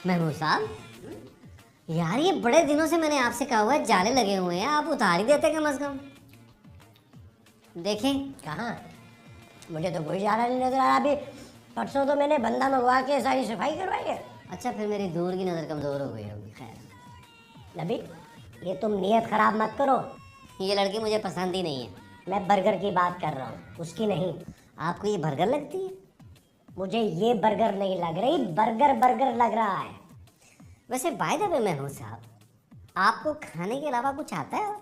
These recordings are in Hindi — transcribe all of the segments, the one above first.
महमूद साहब, यार ये बड़े दिनों से मैंने आपसे कहा हुआ है, जाले लगे हुए हैं, आप उतार ही देते कम से कम। देखें कहाँ? मुझे तो कोई जाला नहीं नजर आ रहा। अभी परसों तो मैंने बंदा मंगवा के सारी सफाई करवाई है। अच्छा, फिर मेरी दूर की नज़र कमज़ोर हो गई होगी। खैर नबी, ये तुम नियत खराब मत करो। ये लड़की मुझे पसंद ही नहीं है। मैं बर्गर की बात कर रहा हूँ, उसकी नहीं। आपको ये बर्गर लगती है? मुझे ये बर्गर नहीं लग रही, बर्गर बर्गर लग रहा है। वैसे बाय द वे महमूद साहब, आपको खाने के अलावा कुछ आता है?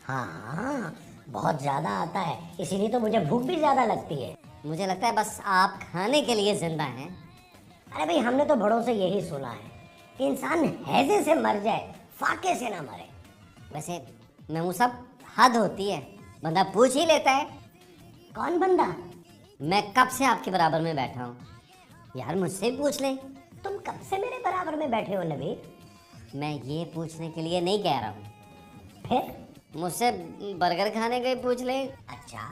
हाँ, बहुत ज़्यादा आता है, इसीलिए तो मुझे भूख भी ज़्यादा लगती है। मुझे लगता है बस आप खाने के लिए जिंदा हैं। अरे भाई, हमने तो बड़ों से यही सुना है कि इंसान हैजे से मर जाए, फाके से ना मरे। वैसे महमूद साहब, हद होती है, बंदा पूछ ही लेता है। कौन बंदा? मैं कब से आपके बराबर में बैठा हूँ, यार मुझसे ही पूछ लें। तुम कब से मेरे बराबर में बैठे हो नबी? मैं ये पूछने के लिए नहीं कह रहा हूँ, फिर मुझसे बर्गर खाने का ही पूछ लें। अच्छा,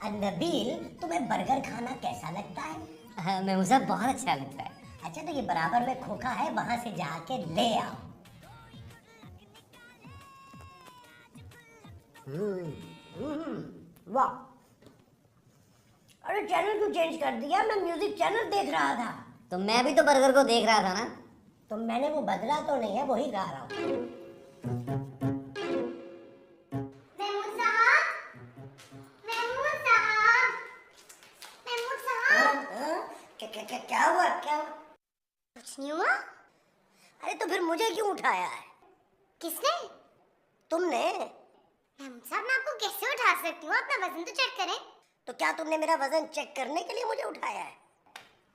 नबील, तुम्हें बर्गर खाना कैसा लगता है? हाँ, महमूद साहब बहुत अच्छा लगता है। अच्छा, तो ये बराबर में खोखा है, वहां से जाके ले आओ। वाह! अरे चैनल क्यों चेंज कर दिया? मैं म्यूजिक चैनल देख रहा था। तो मैं भी तो बर्गर को देख रहा था ना। तो मैंने वो बदला तो नहीं है, वही गा रहा हूँ। क्या हुआ? क्या हुआ? कुछ नहीं हुआ। अरे तो फिर मुझे क्यों उठाया है? किसने? तुमने। महमूद साहब, मैं आपको कैसे उठा सकती हूँ? अपना वजन तो चेक करें। तो क्या तुमने मेरा वजन चेक करने के लिए मुझे उठाया है?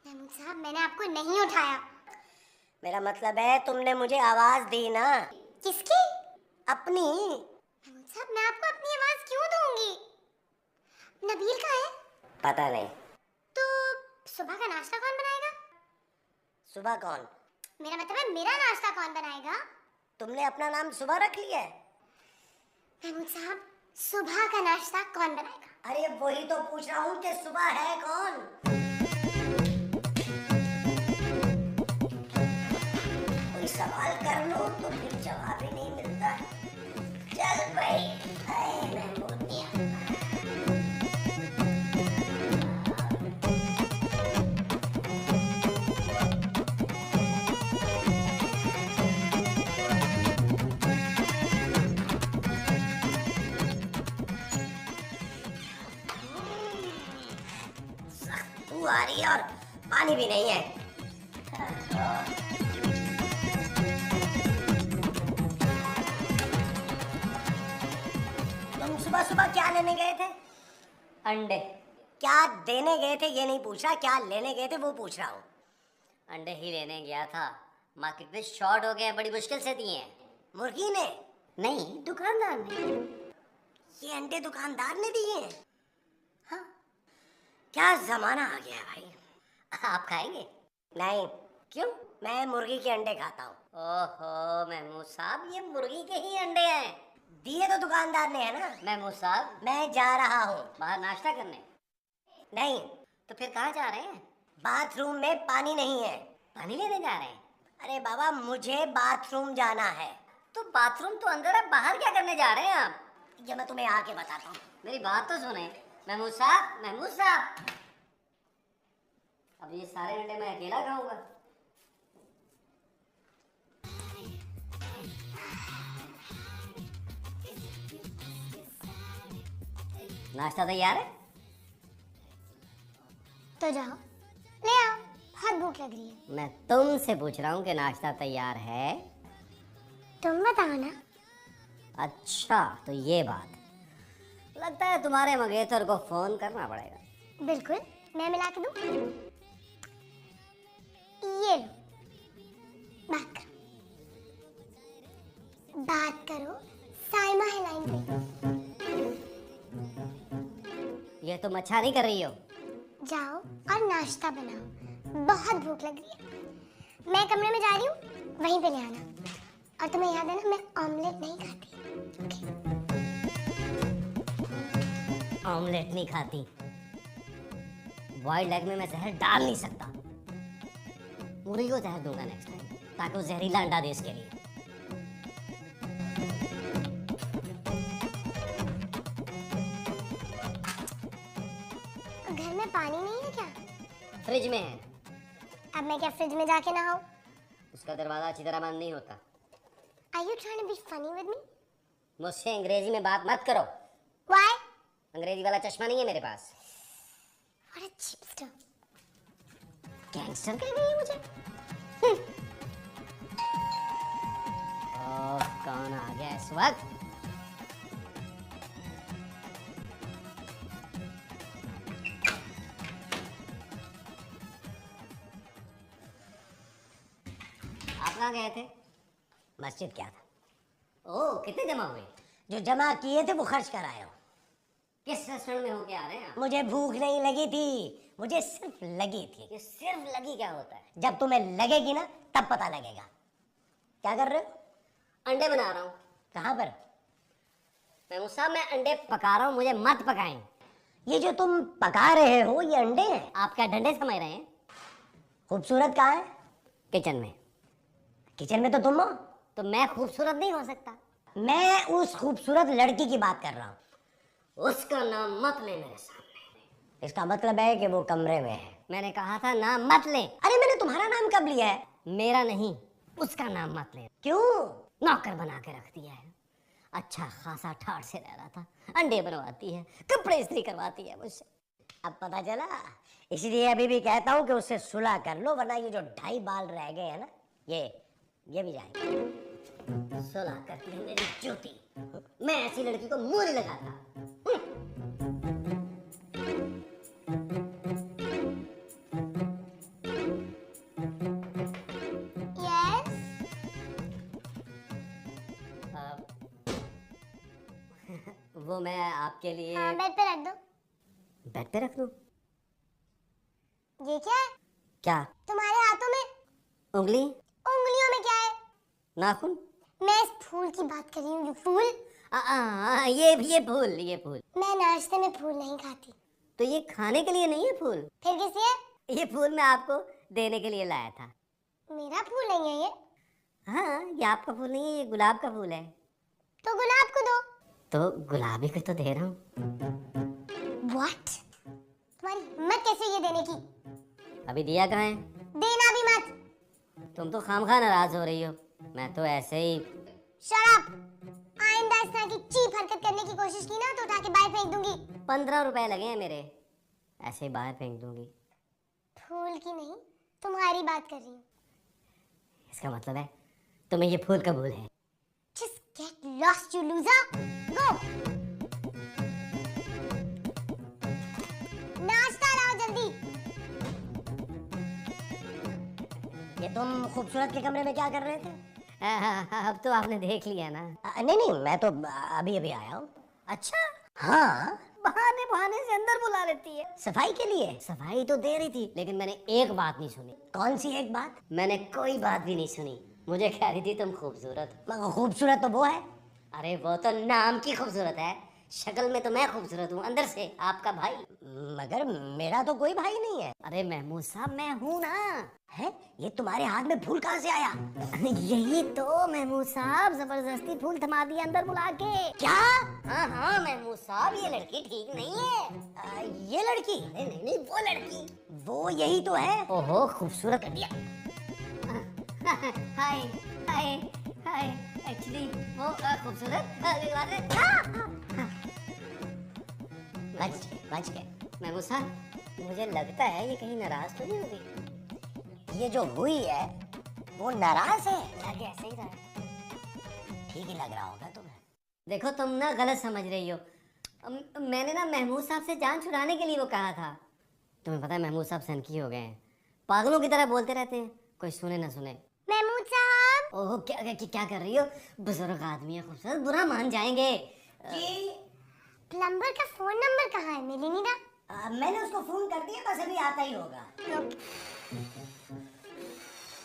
महमूद साहब, मैंने आपको नहीं उठाया। मेरा मतलब है तुमने मुझे आवाज दी ना। किसकी? अपनी। महमूद साहब, मैं आपको अपनी आवाज क्यों दूंगी? नबील कहाँ है? पता नहीं। तो सुबह का नाश्ता कौन बनाएगा? सुबह कौन? मेरा मतलब है, मेरा नाश्ता कौन बनाएगा? तुमने अपना नाम सुबह रख लिया है? महमूद साहब, सुबह का नाश्ता कौन बनाएगा? अरे वही तो पूछ रहा हूँ कि सुबह है कौन? कोई सवाल कर लो तो फिर जवाब ही नहीं मिलता। चल भाई, आ रही है और पानी भी नहीं है। तुम सुबह सुबह क्या लेने गए थे? अंडे। क्या देने गए थे ये नहीं पूछ रहा, क्या लेने गए थे वो पूछ रहा हूँ। अंडे ही लेने गया था, मार्केट में शॉर्ट हो गए हैं, बड़ी मुश्किल से दिए हैं। मुर्गी ने? नहीं, दुकानदार ने। ये अंडे दुकानदार ने दिए हैं? हाँ, क्या जमाना आ गया भाई। आप खाएंगे? नहीं। क्यों? मैं मुर्गी के अंडे खाता हूँ। ओहो महमूद साहब, ये मुर्गी के ही अंडे हैं। दिए तो दुकानदार ने है ना। महमूद साहब, मैं जा रहा हूँ बाहर नाश्ता करने। नहीं। तो फिर कहाँ जा रहे हैं? बाथरूम में पानी नहीं है। पानी लेने जा रहे हैं? अरे बाबा, मुझे बाथरूम जाना है। तो बाथरूम तो अंदर है, बाहर क्या करने जा रहे हैं आप? ये मैं तुम्हें आके बताता हूँ। मेरी बात तो सुने महमूद साहब। महमूद साहब, अब ये सारे अंडे मैं अकेला खाऊंगा। नाश्ता तैयार है? तो जाओ ले आओ, बहुत भूख लग रही है। मैं तुमसे पूछ रहा हूँ कि नाश्ता तैयार है? तुम बताओ ना। अच्छा, तो ये बात। लगता है तुम्हारे मंगेतर को फोन करना पड़ेगा। बिल्कुल, मैं मिला के दूं। ये लो, बात करो। बात करो, साइमा है लाइन पे। ये तुम अच्छा नहीं कर रही हो। जाओ और नाश्ता बनाओ, बहुत भूख लग रही है। मैं कमरे में जा रही हूँ, वहीं पे ले आना। और तुम्हें याद है ना, मैं ऑमलेट नहीं खाती। ऑमलेट नहीं खाती? बॉइल्ड एग में मैं जहर डाल नहीं सकता। मुर्गी को जहर दूंगा नेक्स्ट टाइम। ताकि वो जहरीला अंडा दे इसके लिए। घर में पानी नहीं है क्या? फ्रिज में है। अब मैं क्या फ्रिज में जाके नहाऊं? उसका दरवाजा अच्छी तरह बंद नहीं होता। Are you trying to be funny with me? मुझसे अंग्रेजी में बात मत करो। Why? अंग्रेजी वाला चश्मा नहीं है मेरे पास। What a chipster. गैंगस्टर कह रही है मुझे। ओह, कौन आ गया इस वक्त? आप कहाँ गए थे? मस्जिद क्या था? ओह, कितने जमा हुए? जो जमा किए थे वो खर्च कर आए हो। किस रेस्टोरेंट में होके आ रहे हैं आप? मुझे भूख नहीं लगी थी, मुझे सिर्फ लगी थी। ये सिर्फ लगी क्या होता है? जब तुम्हें लगेगी ना तब पता लगेगा। क्या कर रहे हो? अंडे बना रहा हूँ। कहाँ पर? महमूद साहब, मैं अंडे पका रहा हूँ, मुझे मत पकाएं। ये जो तुम पका रहे हो ये अंडे हैं? आप क्या डंडे समझ रहे हैं? खूबसूरत कहाँ है? किचन में। किचन में तो तुम हो। तो मैं खूबसूरत नहीं हो सकता? मैं उस खूबसूरत लड़की की बात कर रहा हूँ। उसका नाम मत ले मेरे सामने। इसका मतलब है कि वो कमरे में है। मैंने कहा था नाम मत ले। अरे मैंने तुम्हारा नाम कब लिया है? मेरा नहीं, उसका नाम मत ले। क्यों? नौकर बना के रख दिया है। अच्छा खासा ठाठ से रह रहा था, अंडे बनवाती है, कपड़े इस्त्री करवाती है मुझसे। अब पता चला। इसलिए अभी भी कहता हूँ कि उससे सुलह कर लो, वरना ये जो 2.5 बाल रह गए हैं ना, ये भी जाएंगे। सुलह करती है मेरी जूती। मैं ऐसी लड़की को मुंह नहीं लगाता। Yes. वो मैं आपके लिए हाँ, बेड पे रख दो। बेड पे रख दूं? ये क्या है? क्या? तुम्हारे हाथों में उंगली? उंगलियों में क्या है? नाखून? मैं इस फूल की बात कर रही हूँ। ये फूल? ये फूल। मैं नाश्ते में फूल नहीं खाती। तो ये खाने के लिए नहीं है फूल। फिर किस लिए? ये फूल मैं आपको देने के लिए लाया था। मेरा फूल नहीं है ये। हाँ, ये आपका फूल नहीं है, ये गुलाब का फूल है। तो गुलाब को दो। तो गुलाबी को तो दे रहा हूँ। What? तुम्हारी हिम्मत कैसे ये देने की? अभी दिया कहाँ है? देना भी मत। तुम तो खामखा नाराज हो रही हो। मैं तो ऐसे ही। Shut up! आइंदा इस तरह की चीप हरकत करने की कोशिश की ना तो उठा के बाहर फेंक दूंगी। 15 रुपए लगे हैं मेरे, ऐसे ही बाहर फेंक दूंगी। फूल की नहीं, तुम्हारी बात कर रही हूँ। इसका मतलब है तुम्हें ये फूल कबूल है? Just get lost, you loser. Go. नाश्ता लाओ जल्दी। ये तुम खूबसूरत के कमरे में क्या कर रहे थे? अब तो आपने देख लिया ना। नहीं, मैं तो अभी अभी आया हूँ। अच्छा, हाँ, बहाने बहाने से अंदर बुला लेती है। सफाई के लिए। सफाई तो दे रही थी, लेकिन मैंने एक बात नहीं सुनी। कौन सी एक बात? मैंने कोई बात भी नहीं सुनी। मुझे कह रही थी तुम खूबसूरत। मगर खूबसूरत तो वो है। अरे वो तो नाम की खूबसूरत है, शक्ल में तो मैं खूबसूरत हूँ, अंदर से आपका भाई। मगर मेरा तो कोई भाई नहीं है। अरे महमूद साहब, मैं हूँ ना। है? ये तुम्हारे हाथ में फूल कहाँ से आया? यही तो महमूद साहब, जबरदस्ती फूल थमा दिया अंदर बुला के। क्या? हाँ महमूद साहब, ये लड़की ठीक नहीं है। ये लड़की? नहीं, वो लड़की। वो यही तो है। ओहो, खूबसूरत कर दिया। हाय हाय हाय, एक्चुअली वो खूबसूरत। बच गए। महमूद साहब, मुझे लगता है ये कहीं नाराज तो नहीं होगी। ये जो हुई है वो नाराज है। लग ऐसे ही रहा है। ठीक ही लग रहा होगा तुम्हें। देखो, तुम ना गलत समझ रही हो। मैंने ना महमूद साहब से जान छुड़ाने के लिए वो कहा था। तुम्हें पता है महमूद साहब सनकी हो गए हैं, पागलों की तरह बोलते रहते हैं, कोई सुने ना सुने। महमूद साहब। ओह, क्या कर रही हो? बुजुर्ग आदमी है, खूबसूरत, बुरा मान जाएंगे। प्लम्बर का फोन नंबर कहाँ है? मिली नहीं ना। मैंने उसको फोन कर दिया, बस अभी आता ही होगा।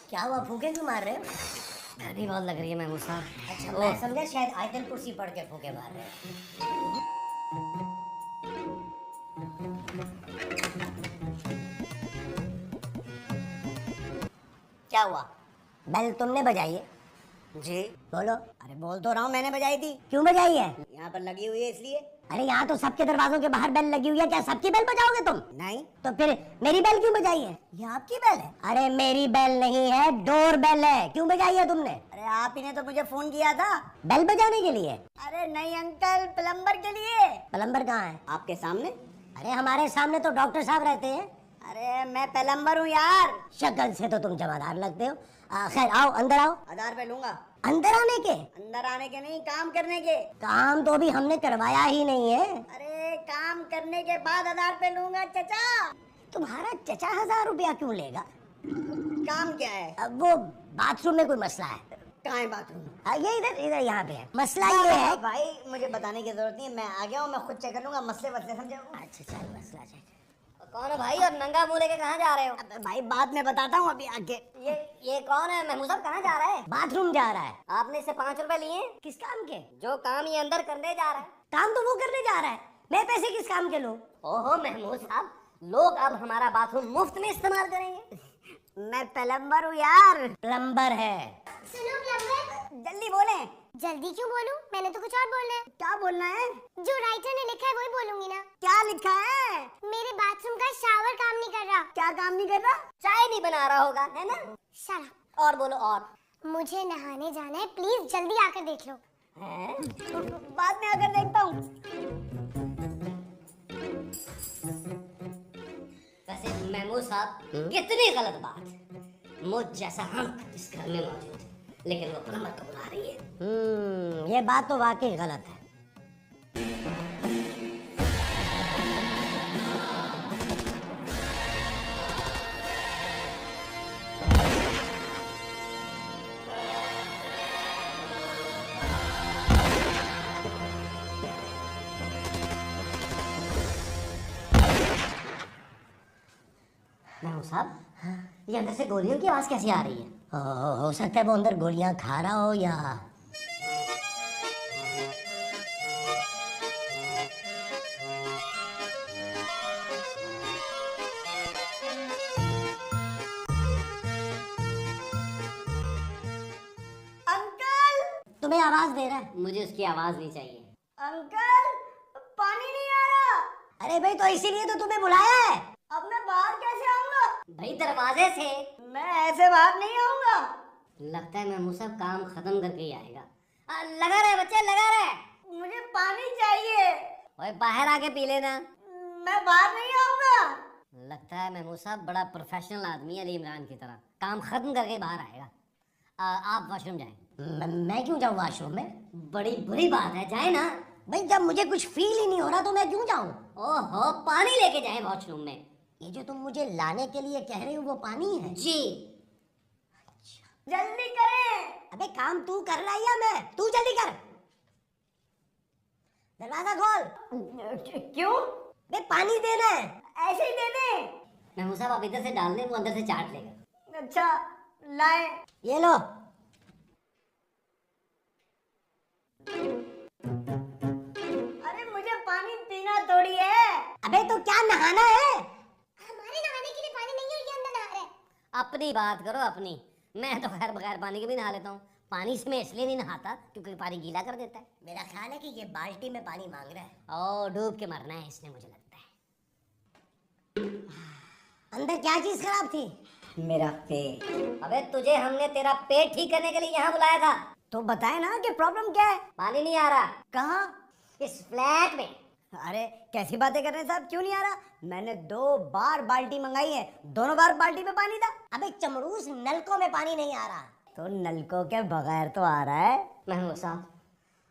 क्या हुआ, फूके क्यों मार रहे हो? गर्मी बहुत लग रही है महमूद साहब। अच्छा, मैं समझा शायद आयतल कुर्सी पढ़ के फूके मार रहे हो। क्या हुआ? बेल तुमने बजाई है? जी। बोलो। अरे बोल तो रहा हूँ, मैंने बजाई थी। क्यों बजाई है? यहाँ पर लगी हुई है इसलिए। अरे यहाँ तो सबके दरवाजों के बाहर बेल लगी हुई है, क्या सबकी बेल बजाओगे तुम? नहीं। तो फिर मेरी बेल क्यों बजाई है? ये आपकी बेल है? अरे मेरी बेल नहीं है, डोर बेल है। क्यों बजाई है तुमने? अरे आप ही ने तो मुझे फोन किया था। बेल बजाने के लिए? अरे नहीं अंकल, प्लम्बर के लिए। प्लम्बर कहाँ है? आपके सामने। अरे हमारे सामने तो डॉक्टर साहब रहते हैं। अरे मैं प्लम्बर हूँ यार। शक्ल से तो तुम जमादार लगते हो। खैर आओ, अंदर आओ। आधार पे लूंगा। अंदर आने के? अंदर आने के नहीं, काम करने के। काम तो अभी हमने करवाया ही नहीं है। अरे काम करने के बाद आधार पे लूंगा चचा। तुम्हारा चचा 1000 रुपया क्यों लेगा? काम क्या है? अब वो बाथरूम में कोई मसला है। कहाँ है बाथरूम? ये इधर इधर यहाँ पे है। मसला ये है। भाई मुझे बताने की जरूरत नहीं है, मैं आ गया हूँ, मैं खुद चेक कर लूंगा। मसले वसले समझे? अच्छा चल, मसला चेक। कौन है भाई, और नंगा मुंह लेके कहाँ जा रहे हो? भाई बाद में बताता हूँ, अभी आगे। ये कौन है? महमूद साहब कहाँ जा रहा है? बाथरूम जा रहा है। आपने इससे 5 रुपए लिए? किस काम के? जो काम ये अंदर करने जा रहा है। काम तो वो करने जा रहा है, मैं पैसे किस काम के लूं? ओहो महमूद साहब, लोग अब हमारा बाथरूम मुफ्त में इस्तेमाल करेंगे। मैं प्लम्बर हूँ यार। प्लम्बर है। सुनो प्लम्बर, जल्दी बोले। जल्दी क्यों बोलूं? मैंने तो कुछ और बोलना है। क्या बोलना है? जो राइटर ने लिखा है वही बोलूंगी ना। क्या लिखा है? मेरे बाथरूम का शावर काम नहीं कर रहा। क्या काम नहीं कर रहा? चाय नहीं बना रहा होगा, है ना? Shut up. और बोलो। और मुझे नहाने जाना है, प्लीज जल्दी आकर देख लो। है? बाद में आकर देखता हूँ। वैसे महमूद साहब, कितनी गलत बात। मुझ जैसा हम इस घर में मौजूद, लेकिन वो प्लम्बर तो बुला रही है। ये बात तो वाकई गलत है। महमूद साहब, ये अंदर से गोलियों की आवाज कैसी आ रही है? हो सकता है वो अंदर गोलियां खा रहा हो या अंकल! तुम्हें आवाज दे रहा है। मुझे उसकी आवाज नहीं चाहिए। अंकल, पानी नहीं आ रहा। अरे भाई, तो इसीलिए तो तुम्हें बुलाया है। अब मैं बाहर कैसे आऊंगा? भाई दरवाजे से। मैं ऐसे बाहर नहीं आऊंगा। लगता है महमूद साहब काम खत्म करके ही आएगा। लगा रहे बच्चे, लगा रहे। मुझे पानी चाहिए। ओए बाहर आके पी लेना। मैं बाहर नहीं आऊंगा। लगता है महमूद साहब बड़ा प्रोफेशनल आदमी है, अली इमरान की तरह। काम खत्म करके बाहर आएगा। आप वॉशरूम जाएं। मैं क्यों जाऊँ वॉशरूम में? बड़ी बुरी बात है, जाए ना। भाई जब मुझे कुछ फील ही नहीं हो रहा तो मैं क्यों जाऊँ? ओहो, पानी लेके जाएं वॉशरूम में। ये जो तुम मुझे लाने के लिए कह रहे हो वो पानी है? जी। जल्दी करें। अबे काम तू कर रहा है या मैं? तू जल्दी कर। दरवाजा खोल। क्यों? बे पानी देना है। ऐसे ही दे दे। महमूद साहब आप इधर से डाल दें, वो अंदर से चाट लेगा। अच्छा, लाए। ये लो। अरे मुझे पानी पीना थोड़ी है। अबे तो क्या नहाना है? हमारे नहाने के लिए पानी नहीं है, ये अंदर नहा रहे हैं। अपनी बात करो अपनी। मैं तो खैर बगैर पानी के भी नहा लेता हूँ। पानी से मैं इसलिए नहीं नहाता क्योंकि पानी गीला कर देता है। मेरा ख्याल है कि ये बाल्टी में पानी मांग रहा है। ओ, डूब के मरना है इसने, मुझे लगता है। अंदर क्या चीज खराब थी? मेरा पेट। अबे तुझे हमने तेरा पेट ठीक करने के लिए यहाँ बुलाया था। तो बताए ना कि प्रॉब्लम क्या है। पानी नहीं आ रहा। कहाँ? इस फ्लैट में। अरे कैसी बातें कर रहे हैं साहब, क्यों नहीं आ रहा? मैंने 2 बार बाल्टी मंगाई है, दोनों बार बाल्टी में पानी था। अबे चमड़ूस, नलकों में पानी नहीं आ रहा। तो नलकों के बगैर तो आ रहा है। महमूद साहब,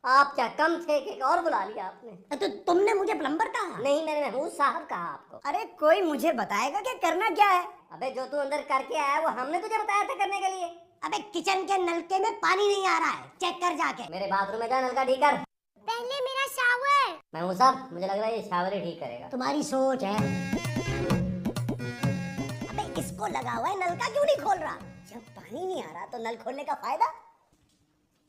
आप क्या कम थे कि और बुला लिया आपने? तो तुमने मुझे प्लम्बर कहा? नहीं, मैंने महमूद साहब कहा आपको। अरे कोई मुझे बताएगा कि करना क्या है? अबे जो तू अंदर करके आया वो हमने तुझे बताया था करने के लिए। अबे किचन के नलके में पानी नहीं आ रहा है, चेक कर जाके। मेरे बाथरूम में जा, नलका ठीक कर। पहले मेरा शावर। महमूद साहब, मुझे लग रहा है ये शावर ही ठीक करेगा। तुम्हारी सोच है। अबे इसको लगा हुआ है, नलका क्यों नहीं खोल रहा? जब पानी नहीं आ रहा तो नल खोलने का फायदा।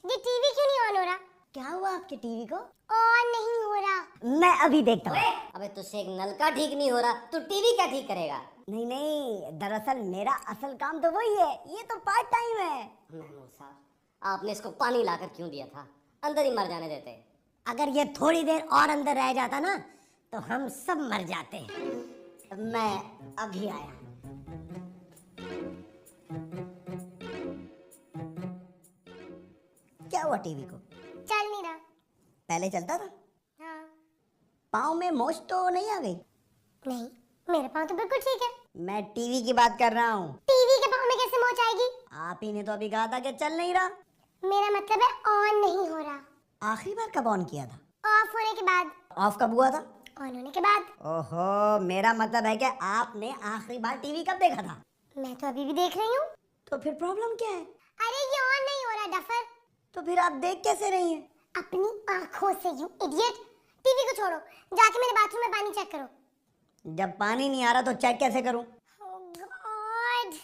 ये टीवी क्यों नहीं ऑन हो रहा? क्या हुआ आपके टीवी को? ऑन नहीं हो रहा। मैं अभी देखता हूँ। अबे तुझसे एक नलका ठीक नहीं हो रहा, तू टीवी क्या ठीक करेगा? नहीं नहीं, दरअसल मेरा असल काम तो वही है, ये तो पार्ट टाइम है। महमूद साहब, आपने इसको पानी लाकर क्यों दिया था? अंदर ही मर जाने देते। अगर ये थोड़ी देर और अंदर रह जाता ना तो हम सब मर जाते। मैं अभी आया। क्या हुआ टीवी को? चल नहीं रहा। पहले चलता था। हाँ। पाँव में मोच तो नहीं आ गई? नहीं, मेरे पाँव तो बिल्कुल ठीक है। मैं टीवी की बात कर रहा हूँ। टीवी के पाँव में कैसे मोच आएगी? आप ही ने तो अभी कहा था कि चल नहीं रहा। मेरा मतलब है ऑन नहीं हो रहा। आखिरी बार कब ऑन किया था? ऑफ होने के बाद। ऑफ कब हुआ था? ऑन होने के बाद। ओहो, मेरा मतलब है कि आपने आखिरी बार टीवी कब देखा था? मैं तो अभी भी देख रही हूँ। तो फिर प्रॉब्लम क्या है? अरे ये ऑन नहीं हो रहा डफर। तो फिर आप देख कैसे रही हैं? अपनी आंखों से, यू इडियट। टीवी को छोड़ो, जाके मेरे बाथरूम में पानी चेक करो। जब पानी नहीं आ रहा तो चेक कैसे करूं? Oh God!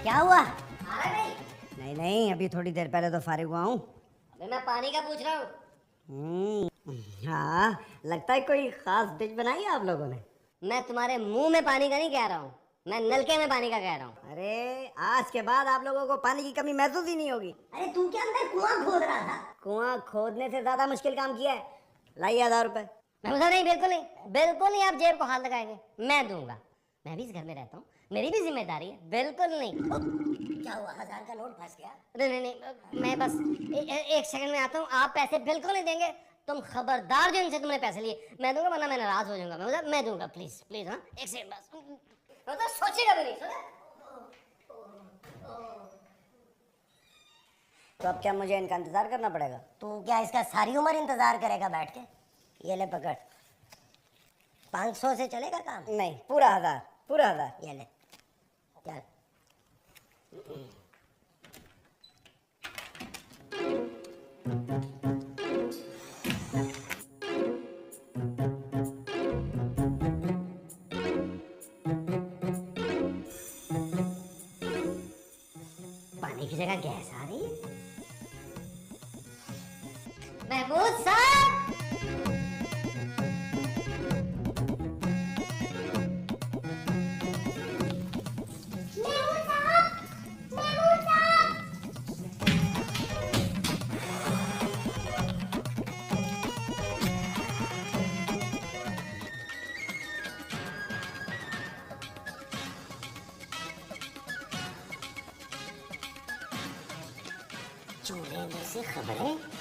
क्या हुआ? अरे नहीं, नहीं नहीं, अभी थोड़ी देर पहले तो फारिग हुआ हूँ। अबे मैं पानी का पूछ रहा हूँ। हाँ, लगता है कोई खास डिश बनाई है आप लोगों ने। मैं तुम्हारे मुंह में पानी का नहीं कह रहा हूँ, मैं नलके में पानी का कह रहा हूँ। अरे आज के बाद आप लोगों को पानी की कमी महसूस ही नहीं होगी। अरे तू क्या अंदर कुआं खोद रहा था? कुआं खोदने से ज्यादा मुश्किल काम किया है। लाइए 1000 रुपए। महमूद साहब नहीं, बिल्कुल नहीं, बिल्कुल नहीं, आप जेब को हाथ लगाएंगे। मैं दूंगा, मैं भी इस घर में रहता हूँ, मेरी भी जिम्मेदारी है। बिल्कुल नहीं। क्या हुआ, 1000 का नोट फंस गया? नहीं नहीं नहीं, मैं बस एक सेकंड में आता हूँ। आप पैसे बिल्कुल नहीं देंगे, तुम खबरदार जो इनसे तुमने पैसे लिए। मैं दूंगा, वरना मैं नाराज हो जाऊंगा। मैं दूंगा, प्लीज प्लीज। हाँ, एक सेकंड बस। मतलब सोचेगा भी नहीं, सोचा? तो अब क्या मुझे इनका इंतजार करना पड़ेगा? तू क्या इसका सारी उम्र इंतजार करेगा बैठ के? ये ले पकड़, 500 से चलेगा काम? नहीं, पूरा 1000, पूरा 1000। ये ले चल। पानी की जगह गैस आ रही है। महमूद साहब, चूल्हे में से खबरें